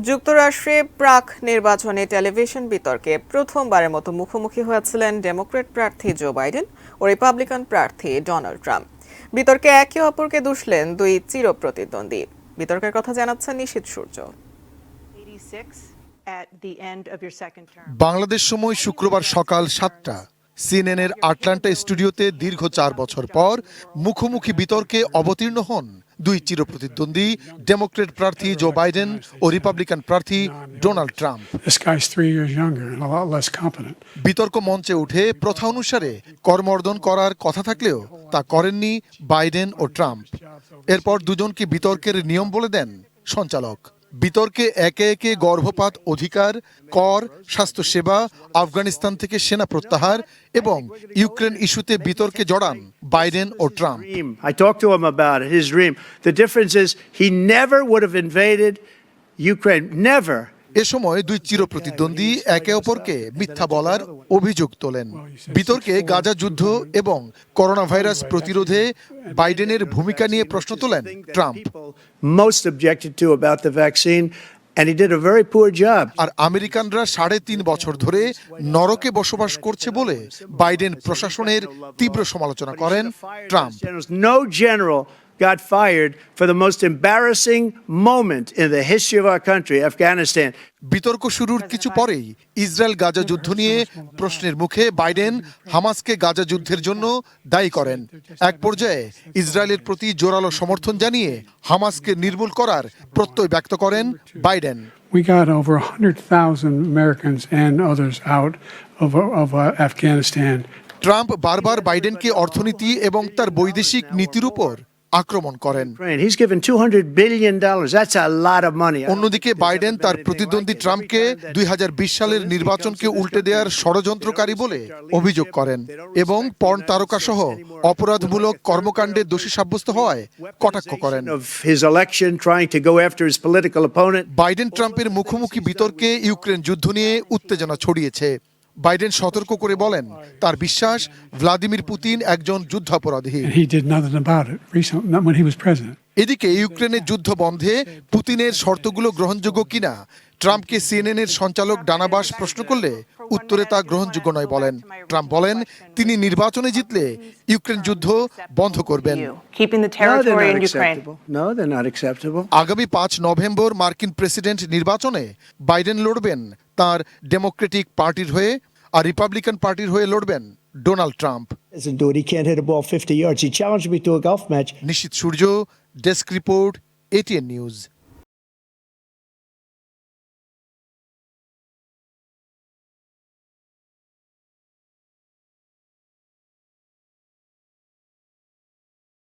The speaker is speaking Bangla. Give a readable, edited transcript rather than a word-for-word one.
যুক্তরাষ্ট্রে প্রাক নির্বাচনে টেলিভিশন বিতর্কে প্রথমবারের মতো মুখোমুখি হয়েছিলেন ডেমোক্র্যাট প্রার্থী জো বাইডেন ও রিপাবলিকান প্রার্থী ডোনাল্ড ট্রাম্প। বিতর্কে একে অপরকে দুষলেন দুই চিরপ্রতিদ্বন্দ্বী। বিতর্কের কথা জানাচ্ছেন নিশীথ সূর্য। বাংলাদেশ সময় শুক্রবার সকাল 7টা সিএনএনের আটলান্টা স্টুডিওতে দীর্ঘ 4 বছর পর মুখোমুখি বিতর্কে অবতীর্ণ হন দুই চিরপ্রতিদ্বন্দ্বী ডেমোক্র্যাট প্রার্থী জো বাইডেন ও রিপাবলিকান প্রার্থী ডোনাল্ড ট্রাম্প। বিতর্ক মঞ্চে উঠে প্রথা অনুসারে করমর্দন করার কথা থাকলেও তা করেননি বাইডেন ও ট্রাম্প। এরপর দুজনকে বিতর্কের নিয়ম বলে দেন সঞ্চালক। বিতর্কে একে একে গর্ভপাত অধিকার, কর, স্বাস্থ্যসেবা, আফগানিস্তান থেকে সেনা প্রত্যাহার এবং ইউক্রেন ইস্যুতে বিতর্কে জড়ান বাইডেন ও Trump. I talked to him about it, his dream. The difference is he never would have invaded Ukraine, never. এ সময় দুই চিরপ্রতিদ্বন্দ্বী একে অপরকে মিথ্যা বলার অভিযোগ তোলেন। বিতর্কে গাজা যুদ্ধ এবং করোনা ভাইরাস প্রতিরোধে বাইডেনের ভূমিকা নিয়ে প্রশ্ন তোলেন Trump. Most objected to about the vaccine, and he did a very poor job. আর আমেরিকানরা 3.5 বছর ধরে নরকে বসবাস করছে বলে বাইডেন প্রশাসনের তীব্র সমালোচনা করেন Trump. No general got fired for the most embarrassing moment in the history of our country, Afghanistan. বিতর্ক শুরুর কিছু পরেই ইসরায়েল গাজা যুদ্ধ নিয়ে প্রশ্নের মুখে বাইডেন হামাসকে গাজা যুদ্ধের জন্য দায়ী করেন। এক পর্যায়ে ইসরায়েলের প্রতি জোরালো সমর্থন জানিয়ে হামাসকে নির্মূল করার প্রত্যয় ব্যক্ত করেন Biden. We got over 100,000 Americans and others out of Afghanistan. Trump বারবার বাইডেনকে অর্থনীতি এবং তার বৈদেশিক নীতির উপর আক্রমণ করেন। He's given $200 billion. That's a lot of money. অন্যদিকে বাইডেন তার প্রতিদ্বন্দ্বী ট্রাম্পকে 2020 সালের নির্বাচনকে উল্টে দেওয়ার ষড়যন্ত্রকারী বলে অভিযোগ করেন এবং পর্ন তারকা সহ অপরাধমূলক কর্মকাণ্ডে দোষী সাব্যস্ত হওয়ায় কটাক্ষ করেন। বাইডেন ট্রাম্পের মুখোমুখি বিতর্কে ইউক্রেন যুদ্ধ নিয়ে উত্তেজনা ছড়িয়েছে। বাইডেন সতর্ক করে বলেন তার বিশ্বাস ভ্লাদিমির পুতিন একজন যুদ্ধাপরাধী। এদিকে ইউক্রেনের যুদ্ধ বন্ধে পুতিনের শর্তগুলো গ্রহণযোগ্য কিনা ট্রাম্পকে সিএনএনের সঞ্চালক ডানাবাস প্রশ্ন করলে উত্তরে তা গ্রহণযোগ্য নয় বলেন। ট্রাম্প বলেন তিনি নির্বাচনে জিতলে ইউক্রেন যুদ্ধ বন্ধ করবেন। আগামী 5 নভেম্বর মার্কিন প্রেসিডেন্ট নির্বাচনে বাইডেন লড়বেন তার ডেমোক্রেটিক পার্টির হয়ে, আর রিপাবলিকান পার্টির হয়ে লড়বেন ডোনাল্ড ট্রাম্প। নিশীথ সূর্য, ডেস্ক রিপোর্ট, ATN নিউজ।